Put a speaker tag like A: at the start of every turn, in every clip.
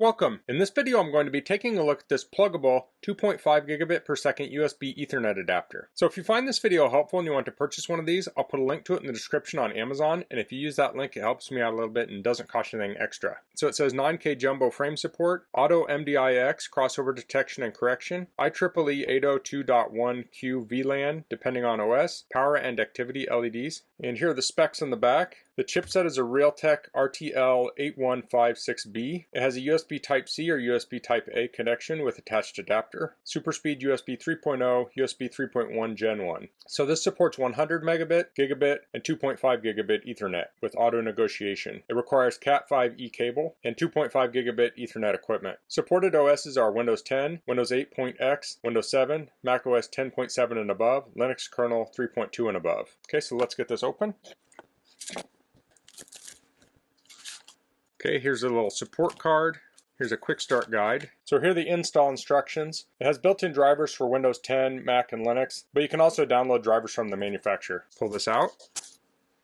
A: Welcome. In this video I'm going to be taking a look at this pluggable 2.5 gigabit per second USB Ethernet adapter. So if you find this video helpful and you want to purchase one of these, I'll put a link to it in the description on Amazon, and if you use that link it helps me out a little bit and doesn't cost you anything extra. So it says 9K jumbo frame support, auto MDIX crossover detection and correction, IEEE 802.1Q VLAN depending on OS, power and activity LEDs, and here are the specs on the back. The chipset is a Realtek RTL8156B. It has a USB Type-C or USB Type-A connection with attached adapter. Superspeed USB 3.0, USB 3.1 Gen 1. So this supports 100 megabit, gigabit, and 2.5 gigabit Ethernet with auto negotiation. It requires Cat5e cable and 2.5 gigabit Ethernet equipment. Supported OSs are Windows 10, Windows 8.x, Windows 7, macOS 10.7 and above, Linux kernel 3.2 and above. Okay, so let's get this open. Okay, here's a little support card. Here's a quick start guide. So here are the install instructions. It has built-in drivers for Windows 10, Mac, and Linux, but you can also download drivers from the manufacturer. Pull this out.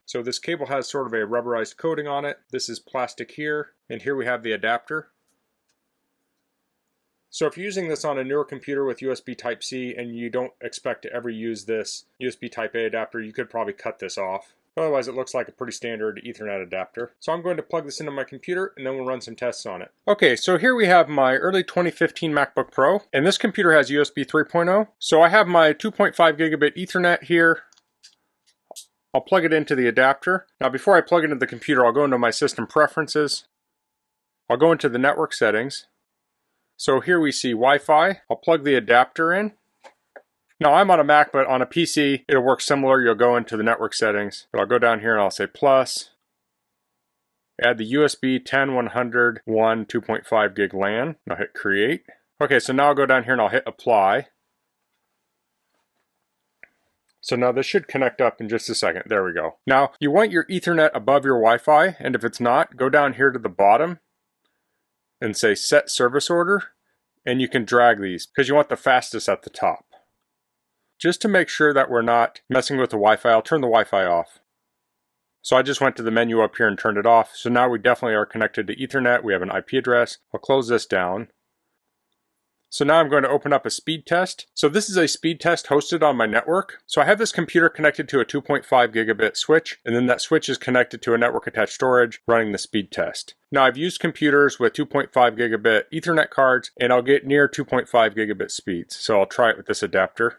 A: So this cable has sort of a rubberized coating on it. This is plastic here, and here we have the adapter. So if you're using this on a newer computer with USB Type-C and you don't expect to ever use this USB Type-A adapter, you could probably cut this off. Otherwise it looks like a pretty standard Ethernet adapter. So I'm going to plug this into my computer and then we'll run some tests on it. Okay, so here we have my early 2015 MacBook Pro, and this computer has USB 3.0. So I have my 2.5 gigabit Ethernet here. I'll plug it into the adapter. Now before I plug it into the computer, I'll go into my system preferences. I'll go into the network settings. So here we see Wi-Fi. I'll plug the adapter in. Now I'm on a Mac, but on a PC it'll work similar. You'll go into the network settings, but I'll go down here and I'll say plus, add the USB 10101 2.5 gig LAN, and I'll hit create. Okay, so now I'll go down here and I'll hit apply. So now this should connect up in just a second. There we go. Now you want your Ethernet above your Wi-Fi, and if it's not, go down here to the bottom and say set service order, and you can drag these because you want the fastest at the top. Just to make sure that we're not messing with the Wi-Fi, I'll turn the Wi-Fi off. So I just went to the menu up here and turned it off. So now we definitely are connected to Ethernet. We have an IP address. I'll close this down. So now I'm going to open up a speed test. So this is a speed test hosted on my network. So I have this computer connected to a 2.5 gigabit switch, and then that switch is connected to a network attached storage running the speed test. Now I've used computers with 2.5 gigabit Ethernet cards, and I'll get near 2.5 gigabit speeds. So I'll try it with this adapter.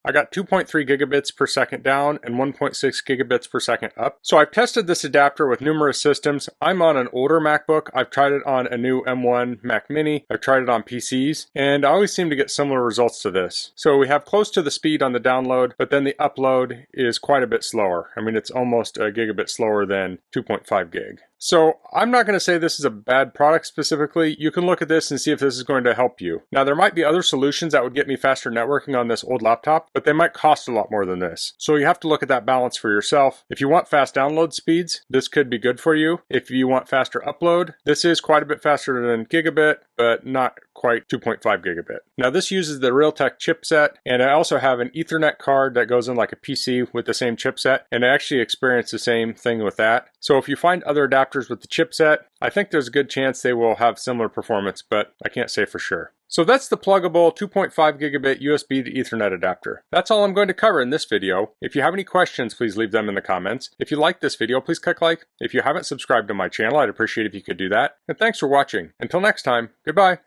A: I got 2.3 gigabits per second down and 1.6 gigabits per second up. So I've tested this adapter with numerous systems. I'm on an older MacBook. I've tried it on a new M1 Mac Mini. I've tried it on PCs, and I always seem to get similar results to this. So we have close to the speed on the download, but then the upload is quite a bit slower. I mean, it's almost a gigabit slower than 2.5 gig. So I'm not going to say this is a bad product specifically. You can look at this and see if this is going to help you. Now there might be other solutions that would get me faster networking on this old laptop, but they might cost a lot more than this. So you have to look at that balance for yourself. If you want fast download speeds, this could be good for you. If you want faster upload, this is quite a bit faster than gigabit, but not quite 2.5 gigabit. Now this uses the Realtek chipset, and I also have an Ethernet card that goes in like a PC with the same chipset, and I actually experience the same thing with that. So if you find other adapters with the chipset, I think there's a good chance they will have similar performance, but I can't say for sure. So that's the pluggable 2.5 gigabit USB to Ethernet adapter. That's all I'm going to cover in this video. If you have any questions, please leave them in the comments. If you like this video, please click like. If you haven't subscribed to my channel, I'd appreciate if you could do that. And thanks for watching. Until next time, goodbye.